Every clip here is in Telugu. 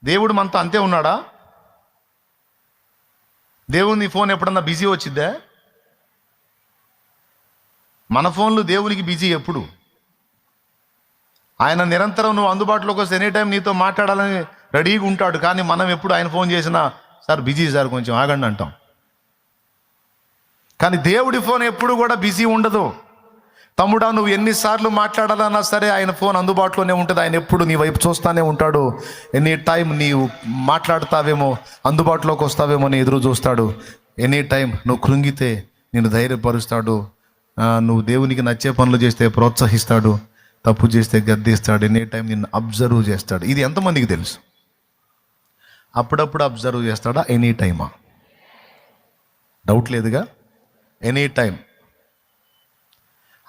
దేవుడు మనతో అంతే ఉన్నాడా? దేవుని ఫోన్ ఎప్పుడన్నా బిజీ వచ్చిద్దా? మన ఫోన్లు దేవునికి బిజీ ఎప్పుడు? ఆయన నిరంతరం నువ్వు అందుబాటులోకి వస్తే ఎనీ టైం నీతో మాట్లాడాలని రెడీగా ఉంటాడు. కానీ మనం ఎప్పుడు ఆయన ఫోన్ చేసినా సార్ బిజీ సార్ కొంచెం ఆగండి అంటాం. కానీ దేవుడి ఫోన్ ఎప్పుడు కూడా బిజీ ఉండదు. తమ్ముడా, నువ్వు ఎన్నిసార్లు మాట్లాడాలన్నా సరే ఆయన ఫోన్ అందుబాటులోనే ఉంటుంది. ఆయన ఎప్పుడు నీ వైపు చూస్తూనే ఉంటాడు. ఎనీ టైం నీవు మాట్లాడతావేమో, అందుబాటులోకి వస్తావేమో అని ఎదురు చూస్తాడు. ఎనీ టైం నువ్వు కృంగితే నిన్ను ధైర్యపరుస్తాడు. నువ్వు దేవునికి నచ్చే పనులు చేస్తే ప్రోత్సహిస్తాడు, తప్పు చేస్తే గద్దిస్తాడు. ఎనీ టైం నిన్ను అబ్జర్వ్ చేస్తాడు. ఇది ఎంతమందికి తెలుసు? అప్పుడప్పుడు అబ్జర్వ్ చేస్తాడా? ఎనీ టైమా? డౌట్ లేదుగా. Any time.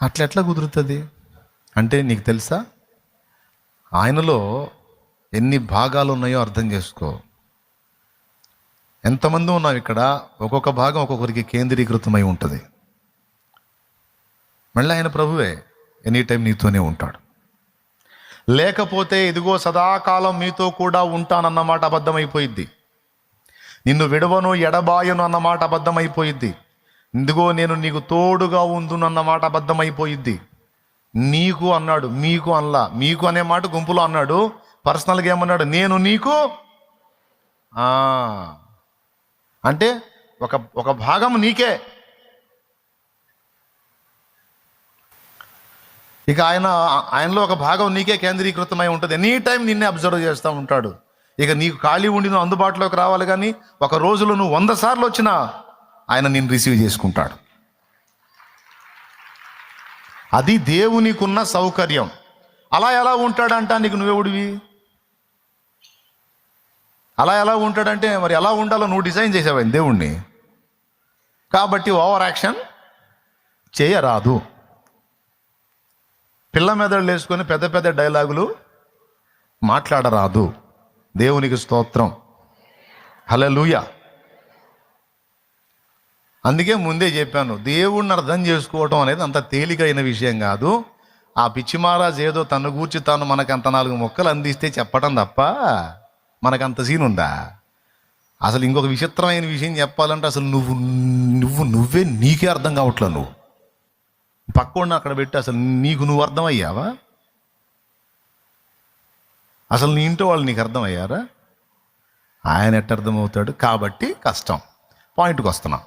అట్లా కుదురుతుంది అంటే నీకు తెలుసా, ఆయనలో ఎన్ని భాగాలు ఉన్నాయో అర్థం చేసుకో. ఎంతమంది ఉన్నాం ఇక్కడ, ఒక్కొక్క భాగం ఒక్కొక్కరికి కేంద్రీకృతమై ఉంటుంది. మళ్ళీ ఆయన ప్రభువే ఎనీ టైం నీతోనే ఉంటాడు. లేకపోతే ఇదిగో సదాకాలం మీతో కూడా ఉంటానన్నమాట అబద్ధమైపోయిద్ది. నిన్ను విడవను ఎడబాయను అన్నమాట అబద్ధమైపోయిద్ది. ఇదిగో నేను నీకు తోడుగా ఉందునన్నమాట అబద్ధమైపోయిద్ది. నీకు అన్నాడు, మీకు అనలా. మీకు అనే మాట గుంపులో అన్నాడు. పర్సనల్గా ఏమన్నాడు? నేను నీకు. అంటే ఒక భాగం నీకే. ఇక ఆయనలో ఒక భాగం నీకే కేంద్రీకృతమై ఉంటుంది. ఎనీ టైం నిన్నే అబ్జర్వ్ చేస్తూ ఉంటాడు. ఇక నీకు ఖాళీ ఉండి నువ్వు అందుబాటులోకి రావాలి. కానీ ఒక రోజులో నువ్వు 100 సార్లు వచ్చినా ఆయన నిన్ను రిసీవ్ చేసుకుంటాడు. అది దేవునికున్న సౌకర్యం. అలా ఎలా ఉంటాడంట? నీకు నువ్వెవడివి? అలా ఎలా ఉంటాడంటే మరి ఎలా ఉండాలో నువ్వు డిజైన్ చేసావు దేవుణ్ణి. కాబట్టి ఓవర్ యాక్షన్ చేయరాదు. పిల్ల మెదడులు వేసుకొని పెద్ద పెద్ద డైలాగులు మాట్లాడరాదు. దేవునికి స్తోత్రం, హల్లెలూయా. అందుకే ముందే చెప్పాను, దేవుణ్ణి అర్థం చేసుకోవటం అనేది అంత తేలికైన విషయం కాదు. ఆ పిచ్చి మహారాజు ఏదో తను గూర్చి తాను మనకంత 4 మొక్కలు అందిస్తే చెప్పటం తప్ప మనకంత సీన్ ఉందా? అసలు ఇంకొక విచిత్రమైన విషయం చెప్పాలంటే అసలు నువ్వే నీకే అర్థం కావట్లేదు. నువ్వు పక్కోడిని అక్కడ పెట్టి అసలు నువ్వు అర్థమయ్యావా? అసలు నీ ఇంట్లో వాళ్ళు నీకు అర్థమయ్యారా? ఆయన ఎట్ట అర్థమవుతాడు? కాబట్టి కష్టం. పాయింట్కి వస్తున్నా.